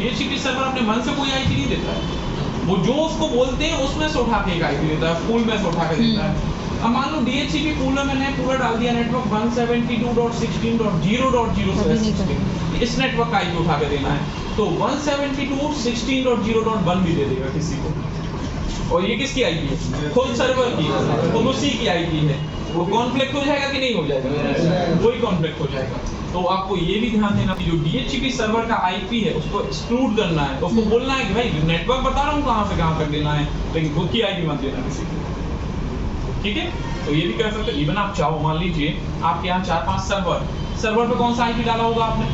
DHCP server अपने मन से कोई आईपी नहीं देता है, वो जो उसको बोलते हैं उसमें से उठा के एक आईपी देता है, पूल में से उठा के देता है। अब मान लो DHCP पूल में मैंने पूरा डाल दिया नेटवर्क 172.16.0.0 से 16, इस नेटवर्क का आईपी उठा के देना है, तो 172.16.0.1 भी दे देगा किसी को। और ये किसकी आईपी है? खुद सर्वर की, खुद उसी की आईपी है। वो कॉन्फ्लिक्ट हो जाएगा कि नहीं हो जाएगा? वही कॉन्फ्लिक्ट हो जाएगा। तो आपको ये भी ध्यान देना कि जो DHCP सर्वर का आईपी है उसको एक्सक्लूड करना है, उसको बोलना है कि भाई नेटवर्क बता रहा हूँ कहाँ से कहाँ तक देना है, लेकिन खुद की आईपी मत देना किसी को, ठीक है? तो ये भी कर सकते हो। इवन आप चाहो, मान लीजिए आपके यहाँ 4-5 सर्वर पे कौन सा आईपी डाला होगा आपने?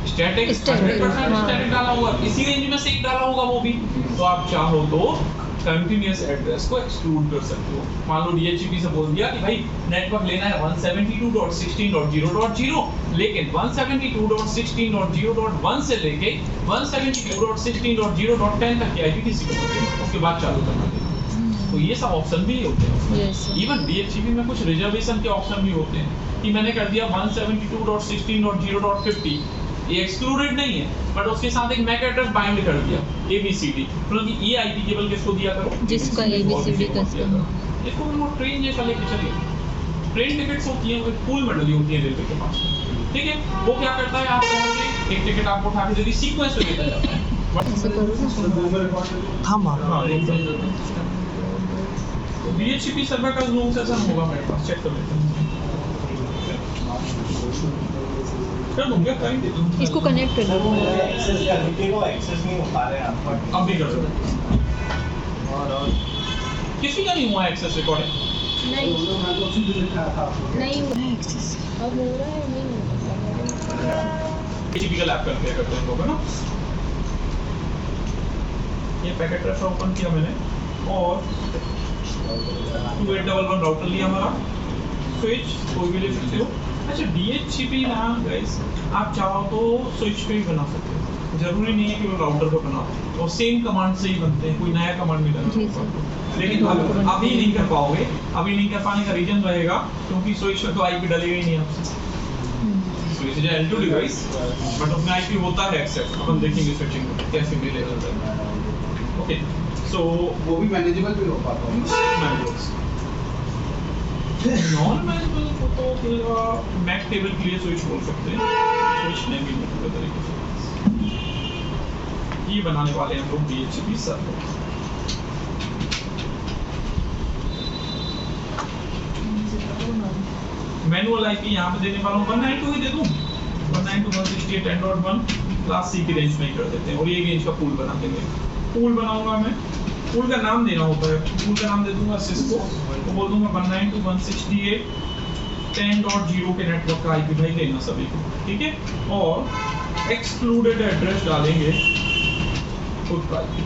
स्टैटिक 100% स्टैटिक डाला होगा, इसी रेंज में से एक डाला होगा वो भी, तो आप चाहो तो कंटिन्यूअस एड्रेस को एक्सक्लूड कर सकते हो। मान लो DHCP से बोल दिया कि भाई नेटवर्क लेना है 172.16.0.0, लेकिन 172.16.0.1 से लेके 172.16.0.10 तक की आईपी किसी को नहीं देनी, उसके बाद चालू करना देना। तो ये सब ऑप्शन भी होते हैं। इवन DHCP में कुछ रिजर्वेशन के ऑप्शन भी होते हैं कि मैंने कर दिया 172.16.0.50, ये एक्सक्लूडेड नहीं है, बट उसके साथ एक मैक एड्रेस बाइंड कर दिया ABCD, मतलब कि ये आईपी केवल किसको दिया करो? जिसका ABCD कस्टम। इसको हम ट्रेन जैसा लेके चलिए, ट्रेन टिकट्स होती हैं, पूल में डली होती है रेलवे के पास, ठीक है? वो क्या करता है, आप पहुंचे, एक टिकट आपको उठा के जल्दी सीक्वेंस में देता जाता है। DHCP सर्वर का जूम सेशन होगा मेरे पास, चेक कर लेते हैं। कर दूंगा, टाइम दे दूंगा। इसको कनेक्ट कर दो। एक्सेस नहीं हो पा रहे हैं आपका। अब भी कर दो। किसी का नहीं हुआ एक्सेस रिकॉर्डिंग? नहीं हुआ एक्सेस। अब हो रहा है नहीं हो रहा है। DHCP का लैब करते हैं लोग ना। ये पैकेट ट्रेसर ओपन किया मैंने और 2811 राउटर लिया हमारा, स्विच कोई भी ले सकते हो। अच्छा DHCP ना गाइस, आप चाहो तो स्विच पे भी बना सकते हो, जरूरी नहीं है कि वो राउटर पे बनाओ, और सेम कमांड से ही बनते हैं, कोई नया कमांड नहीं डालना। लेकिन अभी नहीं कर पाओगे, अभी नहीं कर पाने का रीजन रहेगा क्योंकि स्विच पे तो आईपी डलेगा ही नहीं आपसे, switch is L2 device, but उसमें आईपी होता है एक्सेप्ट, अपन देखेंगे स्विचिंग कैसे मिलेगा। ओके, सो वो भी मैनेजेबल भी हो पाता है। नॉन मैनेजेबल को तो मैक टेबल के लिए स्विच बोल सकते हैं, स्विच नेम भी पूरे तरीके से ये बनाने वाले हैं हम लोग DHCP सर्वर। मैनुअल आईपी यहाँ पे देने वाला हूँ 192 ही दे दूँ, 192.168.10.1 क्लास C की रेंज में ही कर देते हैं, और ये रेंज का पूल बना देंगे। पूल बनाऊंगा मैं, पूल का नाम देना होता है, पूल का नाम दे दूंगा सिस्को, तो बोल दूंगा 192.168.10.0 के नेटवर्क का आईपी भाई लेना सभी को, ठीक है? और एक्सक्लूडेड एड्रेस डालेंगे खुद का आईपी,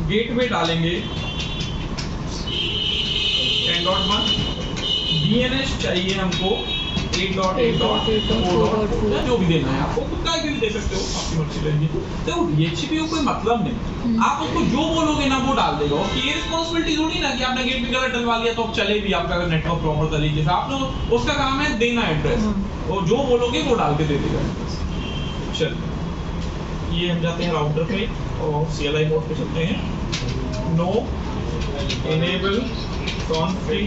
गेटवे डालेंगे 10.1, DNS चाहिए हमको 8.8.4 जो भी देना है आपको, खुद का भी दे सकते हो, आपकी मर्जी रहेगी। तो DHCP को कोई मतलब नहीं, आप उसको जो बोलोगे ना वो डाल देगा, उसकी ये रिस्पांसिबिलिटी थोड़ी ना कि आपने गेट भी गलत डलवा लिया तो अब चले भी आपका नेटवर्क प्रॉपर तरीके से, आपने उसका काम है देना एड्रेस, और जो बोलोगे वो डाल के दे देगा। चलिए ये हम जाते हैं राउटर पे और CLI मोड पे चलते हैं। No enable config,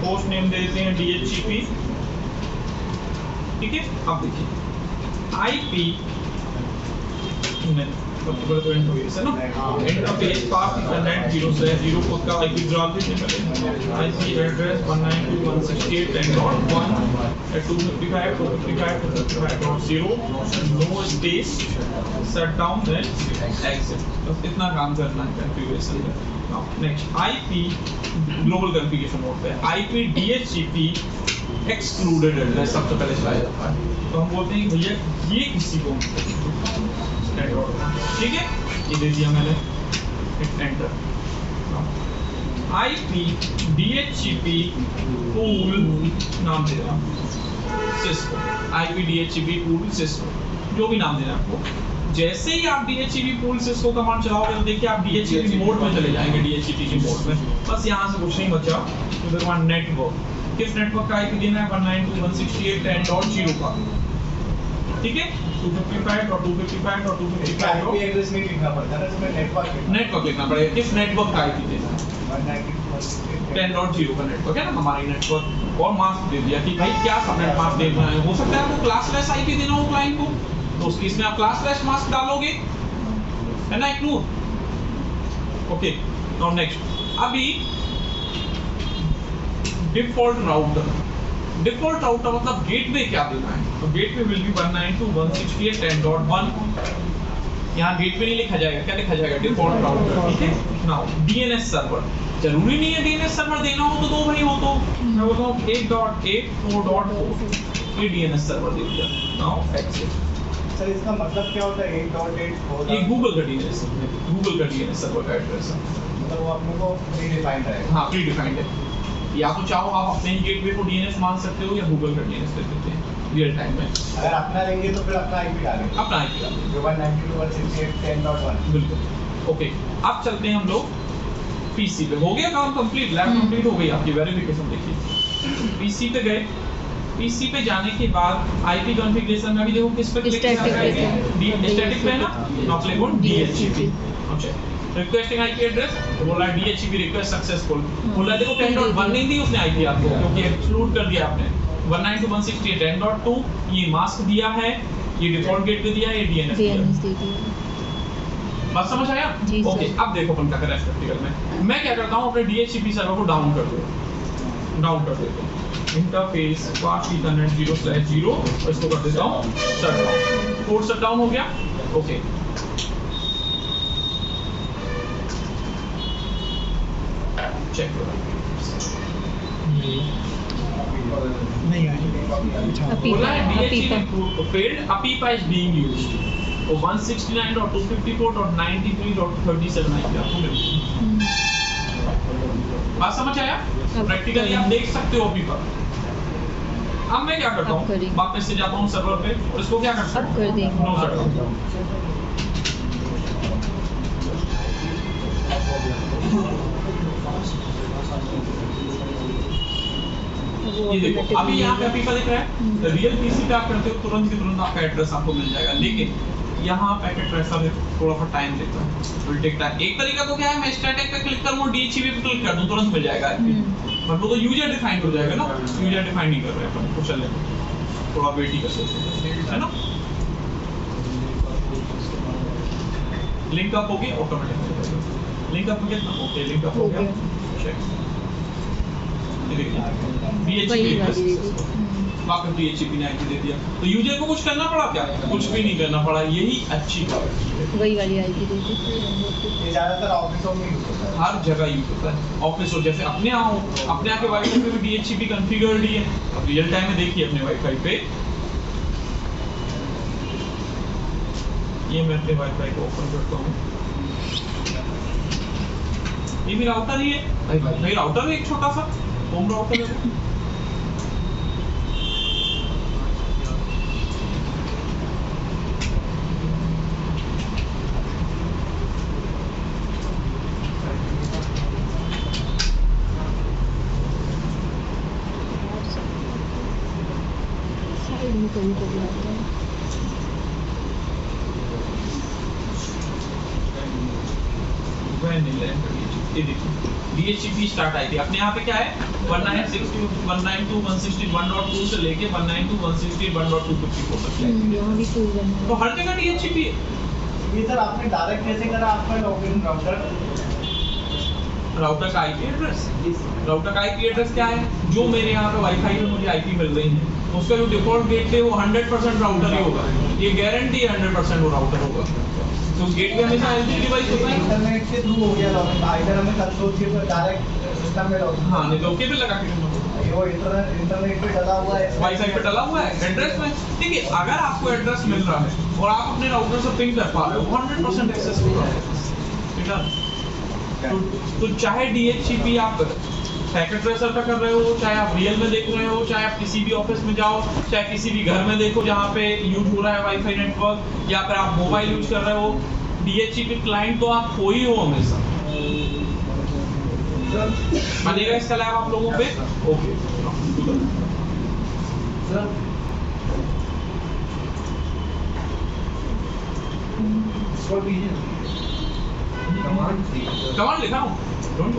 host name दे देते हैं DHCP, ठीक है? अब देखिए आईपी तो इंटरफेस है ना, इंटरफेस पास इंटरनेट 0 से 0 खुद का आईपी डाल दीजिए पहले, IP address 192.168.10 255.255.255.0 no space shut down then exit, बस इतना काम करना है कॉन्फ़िगरेशन में। Now next IP global configuration mode पे आईपी DHCP एक्सक्लूडेड एड्रेस सबसे पहले चलाया जाता है, तो हम बोलते हैं भैया ये किसी को नेटवर्क, ठीक है? ये दे दिया मैंने, एंटर। आईपी DHCP पूल नाम दे रहा हूँ Cisco, IP DHCP pool Cisco, जो भी नाम देना आपको। जैसे ही आप DHCP पूल सिस्को कमांड चलाओगे तो देखिए आप DHCP मोड में चले जाएंगे, DHCP की मोड में। बस यहाँ से कुछ नहीं बचा, तो नेटवर्क, किस नेटवर्क का आईपी देना है 192.168.10.0 का, ठीक है 255.255.255 आईपी एड्रेस नहीं लिखना पड़ता ना, इसमें नेटवर्क लिखना पड़ेगा। किस नेटवर्क का आईपी देना है? 10.0 का नेटवर्क है ना, हमारी नेटवर्क और मास्क दे दिया कि भाई क्या सबनेट मास्क देना है। हो सकता है आपको क्लासलेस आईपी देना हो क्लाइंट को, तो उस केस में आप क्लासलेस मास्क डालोगे, है ना, इग्नोर। ओके, नाउ नेक्स्ट, अभी डिफॉल्ट राउटर मतलब गेटवे क्या देना है, तो गेटवे विल बी 192.168.10.1। यहाँ गेटवे नहीं लिखा जाएगा, क्या लिखा जाएगा? डिफॉल्ट राउटर, ठीक है। नाउ डीएनएस सर्वर, जरूरी नहीं है डीएनएस सर्वर देना हो तो दो भाई हो, तो मैं बोलता हूँ 1.8.4.4 ये डीएनएस सर्वर दे दिया। नाउ एक्सेस, सर इसका मतलब क्या होता है 8.8? ये गूगल का डीएनएस सर्वर का एड्रेस है, मतलब वो अपने को प्री डिफाइंड रहेगा। हाँ प्री डिफाइंड है। या तो चाहो आप अपने ही गेटवे को डीएनएस मान सकते हो या गूगल का डीएनएस दे देते हैं रियल टाइम में। अगर अपना लेंगे तो फिर अपना आईपी डालेंगे, अपना आईपी डालेंगे, जो 192.168.10.1। बिल्कुल। ओके, अब चलते हैं हम लोग पीसी पे। हो गया काम कंप्लीट, लैब कंप्लीट हो गई आपकी, वेरिफिकेशन देखिए। पीसी पे गए, पीसी पे जाने के बाद आईपी कॉन्फ़िगरेशन में अभी देखो किस पे क्लिक करना है? स्टैटिक पे है ना, नाउ क्लिक ऑन डीएचसीपी। अच्छा, रिक्वेस्टिंग आईपी एड्रेस, बोला डीएचसीपी रिक्वेस्ट सक्सेसफुल। बोला देखो 10.1 नहीं दी उसने आईपी आपको, क्योंकि एक्सक्लूड कर दिया आपने। 192.168.10.2 ये मास्क दिया है, ये डिफॉल्ट गेटवे दिया है, ये डीएनएस दिया है। बात समझ आया? ओके, अब देखो अपन क्या करें प्रैक्टिकल में। मैं क्या करता हूँ, अपने डीएचसीपी सर्वर को डाउन कर देता हूँ। इंटरफेस फास्ट इथरनेट 0/0 और इसको कर देता हूँ शटडाउन। कोड शटडाउन हो गया। ओके, चेक करो। बोला है DHCP failed, APIPA is being used। तो 169.254.93.37 आएगी आपको मिलेगी। बात समझ आया? प्रैक्टिकली आप देख सकते हो APIPA। अब मैं क्या करता हूँ, वापस से जाता हूँ सर्वर पे और इसको क्या करता हूँ, नो शटडाउन। ये देखो अभी यहाँ पे APIPA दिख रहा है। रियल पीसी पे आप करते हो तुरंत के तुरंत आपका एड्रेस आपको मिल जाएगा, लेकिन यहाँ पैकेट ट्रेसर में थोड़ा सा टाइम लेता है, विल टेक टाइम। एक तरीका तो क्या है, मैं स्टैटिक पे क्लिक करूँ, डीएचसीपी पे क्लिक कर दूँ, तुरंत मिल जाएगा। बट वो तो यूजर डिफाइंड हो जाएगा ना, यूजर डिफाइंड नहीं कर रहे हैं अपन, तो चल थोड़ा वेट ही कर सकते है ना। लिंक अप हो गया ऑटोमेटिक, लिंक अप हो गया। ओके, लिंक अप हो गया। चेक, ये देखिए डीएचसीपी वापस डीएचसीपी ने आईपी दे दिया। तो यूजर को कुछ करना पड़ा क्या? कुछ भी नहीं करना पड़ा, यही अच्छी बात है। वही वाली आईपी दे दी। ये ज्यादातर ऑफिसों में यूज होता है, हर जगह यूज होता है। ऑफिस हो, जैसे अपने यहाँ हो, अपने यहाँ के वाईफाई पे भी डीएचसीपी कॉन्फ़िगर्ड ही है। अब रियल टाइम में देखिए अपने वाईफाई पे, ये मैं अपने वाईफाई को ओपन करता हूँ, ये भी राउटर ही है भाई, राउटर है एक छोटा सा होम राउटर है। साइड में कभी कभी आता है। ये देखिए डीएचसीपी स्टार्ट आई थी अपने यहाँ पे क्या है 192.168.1.2 से लेके 192.168.1.254 तक है। यहाँ भी 2 1 तो हर जगह डीएचसीपी है। ये सर आपने डायरेक्ट कैसे करा आपका लॉगिन राउटर? राउटर का आईपी एड्रेस, राउटर का आईपी एड्रेस क्या है, जो मेरे यहाँ पे वाईफाई में मुझे आईपी मिल रही है उसका जो डिफॉल्ट गेटवे वो 100% राउटर ही होगा, ये गारंटी है 100% वो राउटर होगा। तो गेटवे हमेशा एलटी डिवाइस होता है, इंटरनेट के थ्रू हो गया लॉगिन, आइदर हमें कंसोल के पर डायरेक्ट सिस्टम में लॉगिन। हाँ नहीं तो ओके पे लगा के करना होगा। ये वो इंटरनेट पे डला हुआ है, वाईफाई पे डला हुआ है एड्रेस में। देखिए अगर आपको एड्रेस मिल रहा है और आप अपने राउटर से पिंग कर पा रहे हो 100% एक्सेस हो रहा है, ठीक है। तो चाहे डीएचसीपी आप पैकेट ट्रेसर पे कर रहे हो, चाहे आप रियल में देख रहे हो, चाहे आप किसी भी ऑफिस में जाओ, चाहे किसी भी घर में देखो जहाँ पे यूज हो रहा है वाईफाई नेटवर्क, या फिर आप मोबाइल यूज कर रहे हो, डीएचसीपी क्लाइंट तो आप हो ही हो हमेशा। बनेगा इसका लैब आप लोगों पे। ओके इसको दीजिए कमांड कमांड लिखा हूँ, डोंट